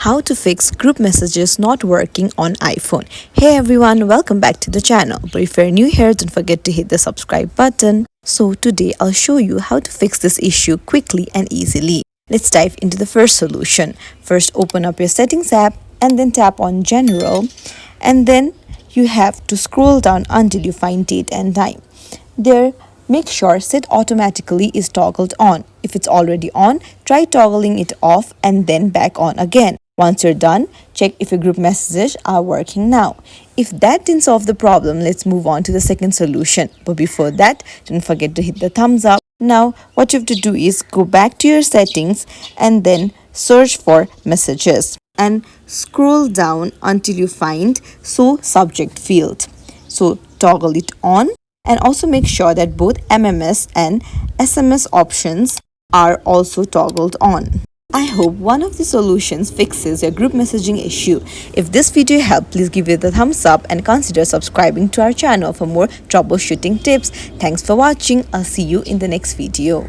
How to fix group messages not working on iPhone. Hey everyone, welcome back to the channel. But if you're new here, don't forget to hit the subscribe button. So today I'll show you how to fix this issue quickly and easily. Let's dive into the first solution. First, open up your settings app and then tap on general, and then you have to scroll down until you find date and time. There, make sure set automatically is toggled on. If it's already on, try toggling it off and then back on again. Once you're done, check if your group messages are working now. If that didn't solve the problem, let's move on to the second solution. But before that, don't forget to hit the thumbs up. Now, what you have to do is go back to your settings and then search for messages and scroll down until you find show subject field. So toggle it on and also make sure that both MMS and SMS options are also toggled on. I hope one of the solutions fixes your group messaging issue. If this video helped, please give it a thumbs up and consider subscribing to our channel for more troubleshooting tips. Thanks for watching. I'll see you in the next video.